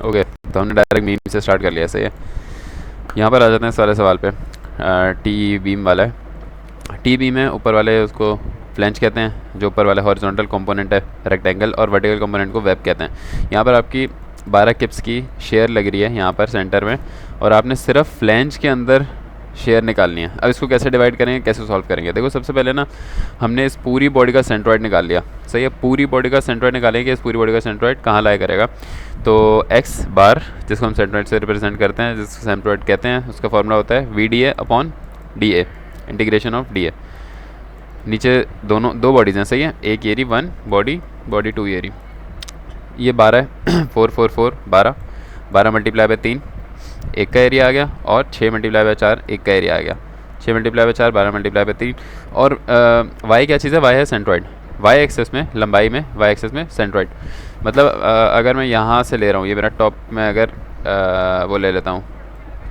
Okay, तो हमने direct beam से स्टार्ट कर लिया, सही है। यहाँ पर आ जाते हैं इस वाले सवाल पे। टी बीम वाला है। टी बीम है, ऊपर वाले उसको फ्लैंज कहते हैं, जो ऊपर वाला हॉरिजॉन्टल कंपोनेंट है रेक्टेंगल, और वर्टिकल कंपोनेंट को वेब कहते हैं। यहाँ पर आपकी 12 किप्स की शेयर लग रही है यहाँ पर सेंटर में, और आपने सिर्फ फ्लैंज के अंदर शेयर निकालनी है। अब इसको कैसे डिवाइड करेंगे, कैसे सॉल्व करेंगे? देखो, सबसे पहले ना हमने इस पूरी बॉडी का सेंट्रॉइड निकाल लिया, सही है। पूरी बॉडी का सेंट्रॉइड निकालेंगे, इस पूरी बॉडी का सेंट्रॉइड कहाँ लाया करेगा, तो एक्स बार, जिसको हम सेंट्रॉइड से रिप्रेजेंट करते हैं, जिसको सेंट्रॉइड कहते हैं, उसका फॉर्मूला होता है VDA upon DA, integration of DA। नीचे दो बॉडीज़ हैं, सही है। एक एरी 1 बॉडी, बॉडी 2 एरी। ये 12 है 4 4 4 12, 12 मल्टीप्लाई बाय 3 एक का एरिया आ गया, और 6 मल्टीप्लाई बाय 4 एक का एरिया आ गया। 6 मल्टीप्लाई बाय 4 12 मल्टीप्लाई बाय 3। और वाई क्या चीज़ है, वाई है सेंट्रॉइड, वाई एक्सेस में लंबाई में, वाई एक्सेस में सेंट्रॉइड। मतलब अगर मैं यहाँ से ले रहा हूँ, ये मेरा टॉप में अगर वो ले लेता हूँ,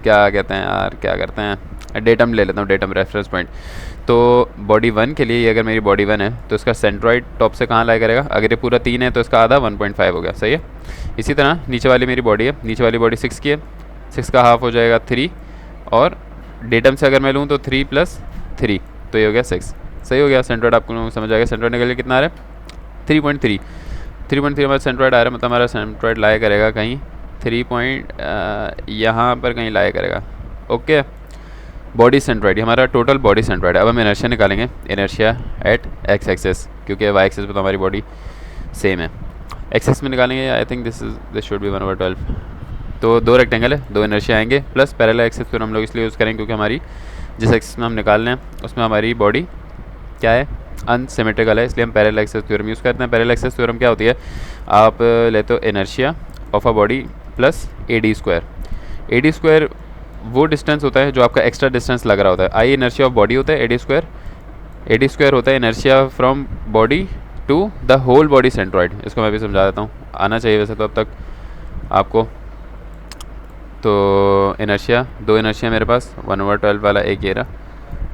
क्या कहते हैं यार, क्या करते हैं, डेटम ले लेता हूँ, डेटम रेफरेंस पॉइंट। तो बॉडी 1 के लिए ये अगर मेरी बॉडी 1 है तो इसका सेंट्रॉइड टॉप से कहाँ लाया करेगा, अगर ये पूरा 3 है तो इसका आधा 1.5 हो गया, सही है। इसी तरह नीचे वाली मेरी बॉडी है, नीचे वाली बॉडी 6 की है, 6 का हाफ हो जाएगा 3, और डेटम से अगर मैं लूँ तो 3 + 3, तो ये हो गया 6, सही हो गया। सेंट्रॉइड आपको समझ आएगा, सेंट्रॉइड निकल के कितना आ रहा है 3.3, 3.3 हमारा सेंट्रॉइड आ रहा है, मतलब हमारा सेंट्रॉइड लाया करेगा कहीं 3 यहाँ पर कहीं लाया करेगा। ओके, बॉडी सेंट्रॉइड, हमारा टोटल बॉडी सेंट्रॉइड। अब हम इनर्शिया निकालेंगे, इनर्शिया एट एक्स एक्सेस, क्योंकि वाई एक्सेस पर तो हमारी बॉडी सेम है। एक्सेस में निकालेंगे, I think this should be 1/12। तो 2 रेक्टेंगल है, 2 इनर्शिया आएंगे, प्लस पैरेलल एक्सेस फिर हम लोग इसलिए यूज़ करेंगे क्योंकि हमारी जिस एक्सेस में हम निकाल रहे हैं उसमें हमारी बॉडी क्या है, अनसिमेट्रिकल है, इसलिए हम पैरेलल एक्सेस थ्योरम यूज़ करते हैं। पैरेलल एक्सेस थ्योरम क्या होती है, आप लेते हो inertia of a body plus AD²। AD² वो डिस्टेंस होता है जो आपका एक्स्ट्रा डिस्टेंस लग रहा होता है। आई इनर्शिया ऑफ बॉडी होता है, AD² होता है inertia from body to the whole body centroid. इसको मैं भी समझा देता हूँ, आना चाहिए वैसे तो अब तक आपको। तो इनर्शिया, 2 इनर्शिया मेरे पास, 1/12 वाला एक ये रहा,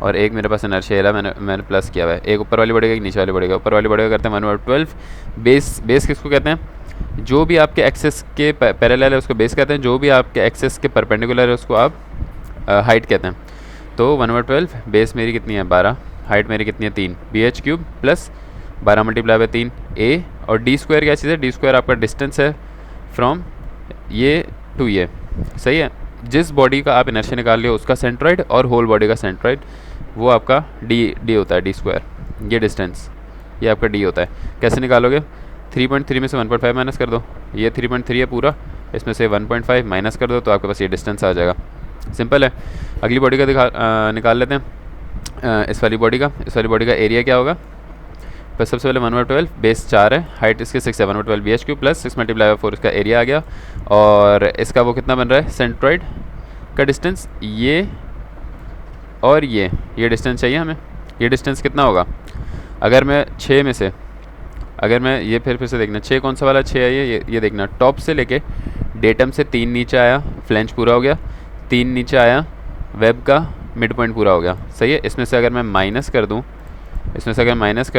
और एक मेरे पास इनर्शिया रहा, मैंने प्लस किया हुआ है। एक ऊपर वाली बढ़ेगा, एक नीचे वाली बढ़ेगा। ऊपर वाली बढ़ेगा करते हैं 1/12। बेस किसको कहते हैं, जो भी आपके एक्सेस के पैरेलल है उसको बेस कहते हैं, जो भी आपके एक्सेस के परपेंडिकुलर है उसको आप हाइट कहते हैं। तो 1/12 बेस मेरी कितनी है 12, हाइट मेरी कितनी है 3, BH³ plus 12 multiply by 3 A, और D² क्या चीज़ है, D² आपका डिस्टेंस है फ्रॉम ये टू ये, सही है। जिस बॉडी का आप इनर्शिया निकाल लियो उसका सेंट्रॉइड, और होल बॉडी का सेंट्रॉइड वो आपका D होता है, D²। ये डिस्टेंस ये आपका D होता है। कैसे निकालोगे, 3.3 में से 1.5 माइनस कर दो, ये 3.3 है पूरा, इसमें से 1.5 माइनस कर दो, तो आपके पास ये डिस्टेंस आ जाएगा। सिंपल है। अगली बॉडी का निकाल लेते हैं, इस वाली बॉडी का एरिया क्या होगा। बस सबसे पहले 1/12, बेस 4 है, हाइट इसकी 6 है, 1/12 BH³ प्लस 6 मल्टीप्लाई बाय 4 इसका एरिया आ गया। और इसका वो कितना बन रहा है, सेंट्रॉइड का डिस्टेंस, ये और ये डिस्टेंस चाहिए हमें। ये डिस्टेंस कितना होगा, अगर मैं 6 में से, अगर मैं ये फिर से देखना, 6 कौन सा वाला 6 है, ये देखना, टॉप से लेके डेटम से 3 नीचे आया, फ्लैंज पूरा हो गया, 3 नीचे आया, वेब का मिड पॉइंट पूरा हो गया, सही है। इसमें से अगर मैं माइनस कर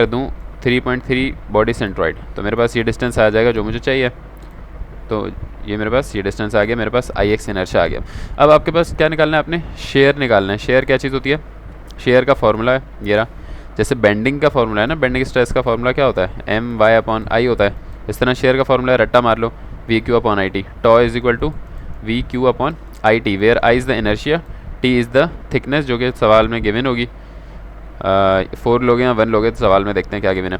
दूँ 3.3 बॉडी सेंट्रॉइड, तो मेरे पास ये डिस्टेंस आ जाएगा जो मुझे चाहिए। तो ये मेरे पास ये डिस्टेंस आ गया, मेरे पास IX इनर्शिया आ गया। अब आपके पास क्या निकालना है, आपने शेयर निकालना है। शेयर क्या चीज़ होती है, शेयर का फॉर्मूला है ये रहा। जैसे बेंडिंग का फॉर्मूला है ना, बेंडिंग स्ट्रेस का फॉर्मूला क्या होता है, MY/I होता है। इस तरह शेयर का फॉर्मूला है, रट्टा मार लो, VQ/IT, tau is equal to VQ/IT, where I is the inertia, T is the thickness, जो कि सवाल में गिवन होगी। 4 लोग या 1 लोग हैं, तो सवाल में देखते हैं क्या गिवन है।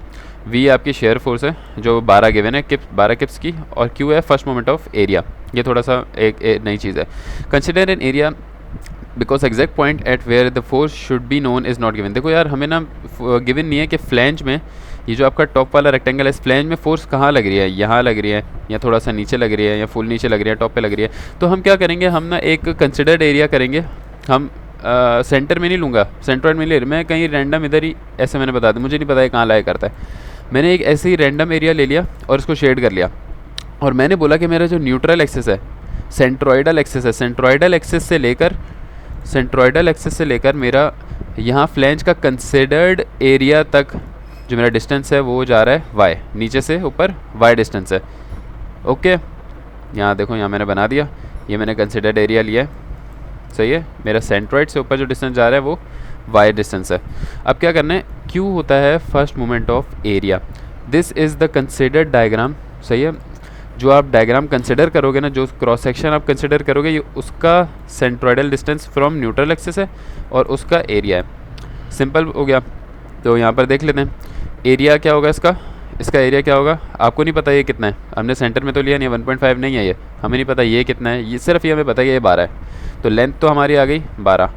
V आपकी शेयर फोर्स है जो 12 गिवन है, 12 किप्स की, और Q है फर्स्ट मोमेंट ऑफ एरिया। ये थोड़ा सा एक नई चीज़ है। Consider an area because exact point at where the force should be known is not given. देखो यार, हमें ना गिवन नहीं है कि फ्लैंज में, ये जो आपका टॉप वाला रेक्टेंगल है, इस फ्लैंज में फोर्स कहाँ लग रही है, यहाँ लग रही है, या थोड़ा सा नीचे लग रही है, या फुल नीचे लग रही है, टॉप पे लग रही है। तो हम क्या करेंगे, हम ना एक कंसिडर्ड एरिया करेंगे, हम सेंटर में नहीं लूँगा, सेंट्रॉइड में ले, मैं कहीं रैंडम इधर ही ऐसे मैंने बता दिया, मुझे नहीं पता है कहाँ लाया करता है। मैंने एक ऐसे ही रैंडम एरिया ले लिया और इसको शेड कर लिया, और मैंने बोला कि मेरा जो न्यूट्रल एक्सिस है, सेंट्रॉइडल एक्सिस है, सेंट्रॉइडल एक्सिस से लेकर मेरा यहाँ फ्लैंज का कंसिडर्ड एरिया तक जो मेरा डिस्टेंस है वो जा रहा है y, नीचे से ऊपर y डिस्टेंस है। ओके, यहाँ देखो, यहाँ मैंने बना दिया, ये मैंने कंसिडर्ड एरिया लिया है, सही है। मेरा सेंट्रॉइड से ऊपर जो डिस्टेंस जा रहा है वो वाई डिस्टेंस है। अब क्या करना है, क्यू होता है first moment of area, this is the considered diagram, सही है। जो आप डायग्राम कंसिडर करोगे ना, जो क्रॉस सेक्शन आप कंसिडर करोगे, ये उसका centroidal distance from neutral axis है और उसका एरिया है। सिंपल हो गया। तो यहाँ पर देख लेते हैं एरिया क्या होगा इसका एरिया क्या होगा। आपको नहीं पता ये कितना है, हमने सेंटर में तो लिया नहीं, 1.5 नहीं है ये, हमें नहीं पता ये कितना है, ये सिर्फ ये हमें पता है ये 12 है। तो लेंथ तो हमारी आ गई 12।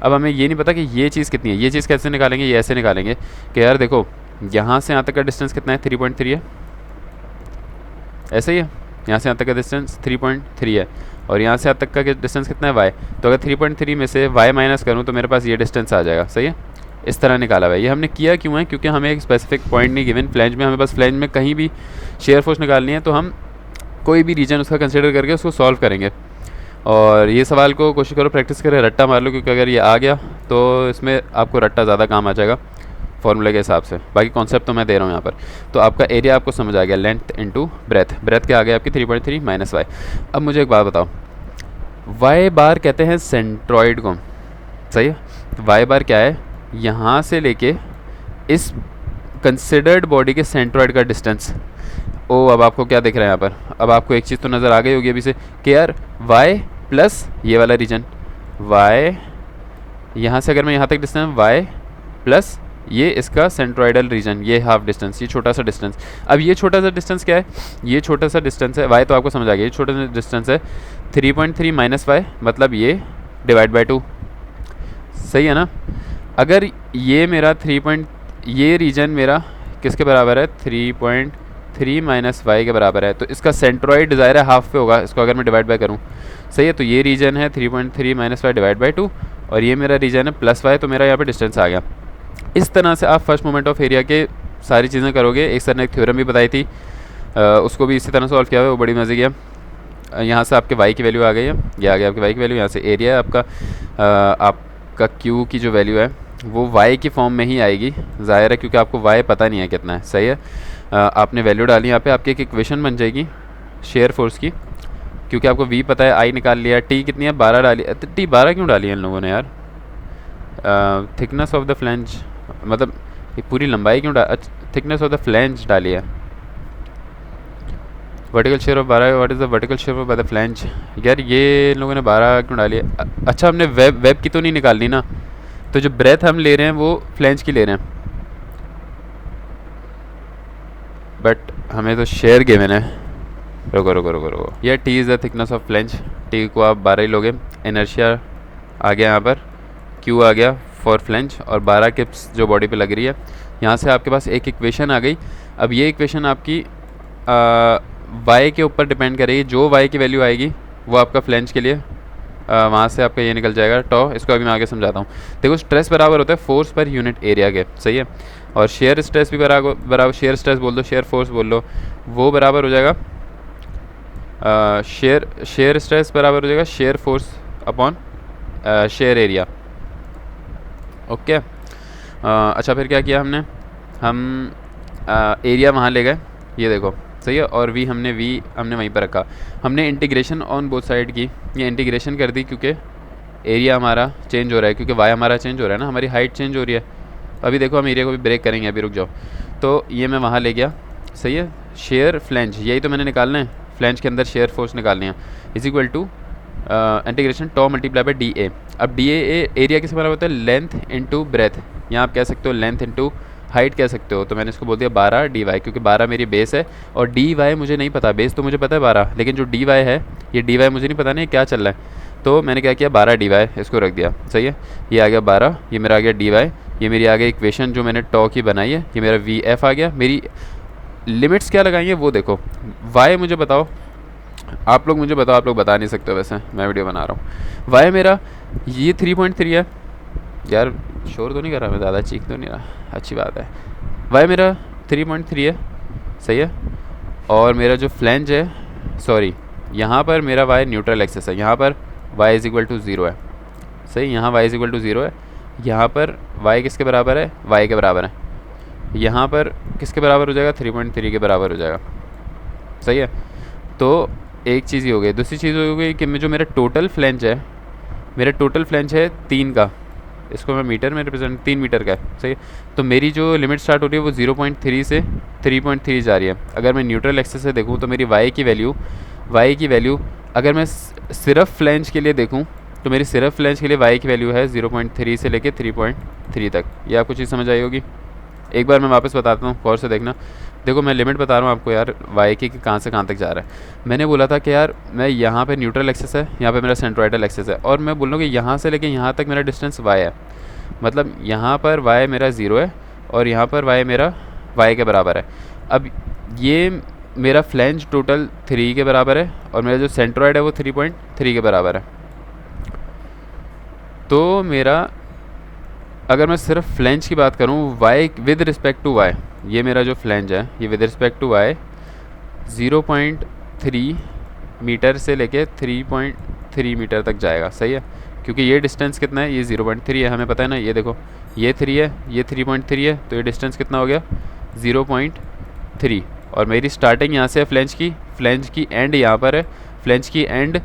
अब हमें ये नहीं पता कि ये चीज़ कितनी है। ये चीज़ कैसे निकालेंगे, ये ऐसे निकालेंगे कि यार देखो, यहाँ से यहाँ तक का डिस्टेंस कितना है, 3.3 है, ऐसे ही है। यहाँ से यहाँ तक का डिस्टेंस 3.3 है और यहाँ से यहाँ तक का डिस्टेंस कितना है, y। तो अगर 3.3 में से y माइनस करूँ तो मेरे पास ये डिस्टेंस आ जाएगा, सही है। इस तरह निकाला हुआ है। ये हमने किया क्यों है, क्योंकि हमें एक स्पेसिफिक पॉइंट नहीं गिवन फ्लैंज में, हमें बस फ्लैंज में कहीं भी शेयर फोर्स निकालनी है, तो हम कोई भी रीजन उसका कंसिडर करके उसको सॉल्व करेंगे। और ये सवाल को कोशिश करो प्रैक्टिस करें, रट्टा मार लो, क्योंकि अगर ये आ गया तो इसमें आपको रट्टा ज़्यादा काम आ जाएगा फॉर्मूले के हिसाब से। बाकी कॉन्सेप्ट तो मैं दे रहा हूँ यहाँ पर। तो आपका एरिया आपको समझ आ गया, लेंथ इनटू ब्रेथ, ब्रेथ क्या आ गया आपकी 3.3 माइनस वाई। अब मुझे एक बात बताओ, वाई बार कहते हैं सेंट्रॉइड को, सही है। तो वाई बार क्या है, यहाँ से लेके इस कंसिडर्ड बॉडी के सेंट्रॉइड का डिस्टेंस। ओ अब आपको क्या दिख रहा है यहाँ पर, अब आपको एक चीज़ तो नज़र आ गई होगी अभी से कि यार वाई प्लस ये वाला रीजन, वाई यहाँ से अगर मैं यहाँ तक डिस्टेंस, वाई प्लस ये इसका सेंट्रॉइडल रीजन, ये हाफ डिस्टेंस, ये छोटा सा डिस्टेंस। अब ये छोटा सा डिस्टेंस क्या है, ये छोटा सा डिस्टेंस है, वाई तो आपको समझ आ गया, ये छोटा सा डिस्टेंस है 3.3 माइनस वाई, मतलब ये डिवाइड बाई 2, सही है ना। अगर ये मेरा ये रीजन मेरा किसके बराबर है, 3.3 माइनस वाई के बराबर है, तो इसका सेंट्रॉइड ज़ाहिर है हाफ पे होगा, इसको अगर मैं डिवाइड बाय करूँ, सही है। तो ये रीजन है 3.3 माइनस वाई डिवाइड बाई 2 और ये मेरा रीजन है प्लस वाई, तो मेरा यहाँ पे डिस्टेंस आ गया। इस तरह से आप फर्स्ट मोमेंट ऑफ एरिया के सारी चीज़ें करोगे। एक सर ने एक थ्योरम भी बताई थी, उसको भी इसी तरह सॉल्व किया हुआ है, वो बड़ी मज़े किया। यहाँ से आपके वाई की वैल्यू आ गई है, ये आ गया आपकी वाई की वैल्यू, यहाँ से एरिया है आपका, आपका क्यू की जो वैल्यू है वो वाई की फॉर्म में ही आएगी, ज़ाहिर है, क्योंकि आपको वाई पता नहीं है कितना है, सही है। आपने वैल्यू डाली, यहाँ पे आपकी एक इक्वेशन बन जाएगी शेयर फोर्स की, क्योंकि आपको वी पता है, आई निकाल लिया, टी कितनी है 12 डाली, टी 12 क्यों डाली है इन लोगों ने यार, थिकनेस ऑफ द फ्लैंज, मतलब ये पूरी लंबाई क्यों थिकनेस ऑफ द फ्लैंज डाली है, vertical share of 12, what is the vertical share of the flange, यार ये इन लोगों ने 12 क्यों डाली है। अच्छा हमने वेब की तो नहीं निकालनी ना, तो जो ब्रेथ हम ले रहे हैं वो फ्लैंज की ले रहे हैं, बट हमें तो शेयर गिवन है। रुको, ये T is the thickness of flange, T को आप 12 ही लोगे, इनर्शिया आ गया यहाँ पर, क्यू आ गया फॉर फ्लैंज, और 12 किप्स जो बॉडी पे लग रही है। यहाँ से आपके पास एक इक्वेशन आ गई। अब ये इक्वेशन आपकी वाई के ऊपर डिपेंड करेगी, जो वाई की वैल्यू आएगी वो आपका फ्लैंज के लिए वहाँ से आपका ये निकल जाएगा टॉ। इसको अभी मैं आगे समझाता हूँ। देखो स्ट्रेस बराबर होता है फोर्स पर यूनिट एरिया के, सही है, और शेयर स्ट्रेस भी बराबर शेयर स्ट्रेस बोल दो, शेयर फोर्स बोल लो, वो बराबर हो जाएगा शेयर स्ट्रेस बराबर हो जाएगा shear force upon share area. Okay. अच्छा फिर क्या किया हमने, हम एरिया वहाँ ले गए, ये देखो सही है, और वी हमने वहीं पर रखा। हमने इंटीग्रेशन ऑन बोथ साइड की, ये इंटीग्रेशन कर दी क्योंकि एरिया हमारा चेंज हो रहा है, क्योंकि वाई हमारा चेंज हो रहा है ना, हमारी हाइट चेंज हो रही है। अभी देखो हम एरिया को भी ब्रेक करेंगे, अभी रुक जाओ। तो ये मैं वहाँ ले गया, सही है, शेयर फ्लैंज, यही तो मैंने निकालना है, फ्लैंज के अंदर शेयर फोर्स निकालनी है, is equal to integration tau multiply by D A. अब डी एरिया किस बराबर होता है, लेंथ इंटू ब्रेथ, यहाँ आप कह सकते हो लेंथ इंटू हाइट कह सकते हो, तो मैंने इसको बोल दिया 12 डी वाई, क्योंकि 12 मेरी बेस है और डी वाई मुझे नहीं पता, बेस तो मुझे पता है 12, लेकिन जो डी वाई है, ये डी वाई मुझे नहीं पता नहीं क्या चल रहा है, तो मैंने क्या किया 12 डी वाई इसको रख दिया, सही है। ये आ गया 12, ये मेरा आ गया डी वाई, ये मेरी आ गई इक्वेशन जो मैंने टॉ की बनाई है, ये मेरा वी एफ आ गया। मेरी लिमिट्स क्या लगाएंगे वो देखो, वाई मुझे बताओ, आप लोग मुझे बताओ, आप लोग बता नहीं सकते, वैसे मैं वीडियो बना रहा हूँ। वाई मेरा ये 3.3 है, यार शोर तो नहीं कर रहा मैं, ज़्यादा चीख तो नहीं रहा, अच्छी बात है। वाई मेरा 3.3 है, सही है, और मेरा जो फ्लैंज है, सॉरी यहाँ पर मेरा वाई न्यूट्रल एक्सिस है, यहाँ पर वाई इज इक्वल टू 0 है, सही, यहाँ वाई इज इक्वल टू 0 है, यहाँ पर वाई किसके बराबर है, वाई के बराबर है, यहाँ पर किसके बराबर हो जाएगा 3.3 के बराबर हो जाएगा, सही है। तो एक चीज़ ही हो गई। दूसरी चीज़ हो गई कि जो मेरा टोटल फ्लेंज है, मेरा टोटल फ्लेंज है 3 का, इसको मैं मीटर में रिप्रेजेंट 3 मीटर का है, सही है। तो मेरी जो लिमिट स्टार्ट हो रही है वो 0.3 से 3.3 जा रही है। अगर मैं न्यूट्रल एक्सेस से देखूँ तो मेरी वाई की वैल्यू अगर मैं सिर्फ फ्लेंज के लिए देखूँ तो मेरी सिर्फ फ्लेंज के लिए वाई की वैल्यू है 0.3 से लेके 3.3 तक। ये आपको चीज़ समझ आई होगी। एक बार मैं वापस बताता हूँ, गौर से देखना। देखो मैं लिमिट बता रहा हूँ आपको यार वाई की कि कहाँ से कहाँ तक जा रहा है। मैंने बोला था कि यार मैं यहाँ पे न्यूट्रल एक्सेस है, यहाँ पे मेरा सेंट्रोइडल एक्सेस है, और मैं बोल रहा हूँ कि यहाँ से लेके यहाँ तक मेरा डिस्टेंस वाई है। मतलब यहाँ पर वाई मेरा 0 है और यहाँ पर वाई मेरा वाई के बराबर है। अब ये मेरा फ्लेंज टोटल 3 के बराबर है और मेरा जो सेंट्रोइड है वो 3.3 के बराबर है। तो मेरा अगर मैं सिर्फ फ्लेंज की बात करूँ Y with respect to Y, ये मेरा जो फ्लेंज है ये with respect to Y 0.3 metre से लेके 3.3 मीटर तक जाएगा, सही है। क्योंकि ये डिस्टेंस कितना है, ये 0.3 है, हमें पता है ना। ये देखो ये 3 है, ये 3.3 है, तो ये डिस्टेंस कितना हो गया 0.3। और मेरी स्टार्टिंग यहाँ से है फ्लेंज की एंड यहाँ पर है। फ्लेंज की एंड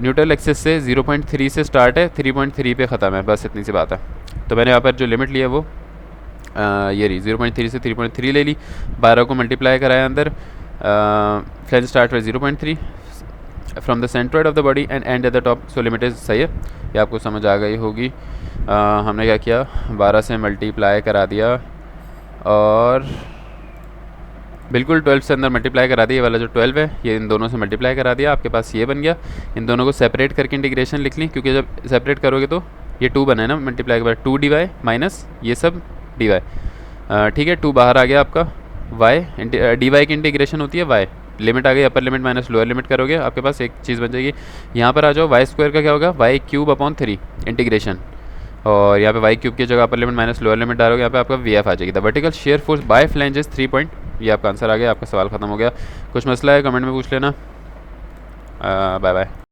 न्यूट्रल एक्सेस से 0.3 से स्टार्ट है, 3.3 पे ख़त्म है, बस इतनी सी बात है। तो मैंने यहाँ पर जो लिमिट ली है वो ये रही, 0.3 से 3.3 ले ली, 12 को मल्टीप्लाई कराया अंदर। फ्लेंज स्टार्ट है 0.3 from the centroid of the body and and at the top, so limit is, सही है। ये आपको समझ आ गई होगी। हमने क्या किया, 12 से मल्टीप्लाई करा दिया और बिल्कुल 12 से अंदर मल्टीप्लाई करा दिया। ये वाला जो 12 है ये इन दोनों से मल्टीप्लाई करा दिया, आपके पास ये बन गया। इन दोनों को सेपरेट करके इंटीग्रेशन लिख ली, क्योंकि जब सेपरेट करोगे तो ये 2 बना है ना मल्टीप्लाई के बाद, 2 dy माइनस ये सब dy, ठीक है। 2 बाहर आ गया आपका, y dy की इंटीग्रेशन होती है y, लिमिट आ गई upper limit minus lower limit करोगे आपके पास एक चीज़ बन जाएगी। यहाँ पर आ जाओ, वाई स्क्वायर का क्या होगा, y³ इंटीग्रेशन, और यहाँ पे y³ की जगह upper limit minus lower limit डालोगे, यहाँ पे आपका vf आ जाएगी। The vertical shear force by flanges 3 point, ये आपका आंसर आ गया, आपका सवाल खत्म हो गया। कुछ मसला है कमेंट में पूछ लेना। Bye bye.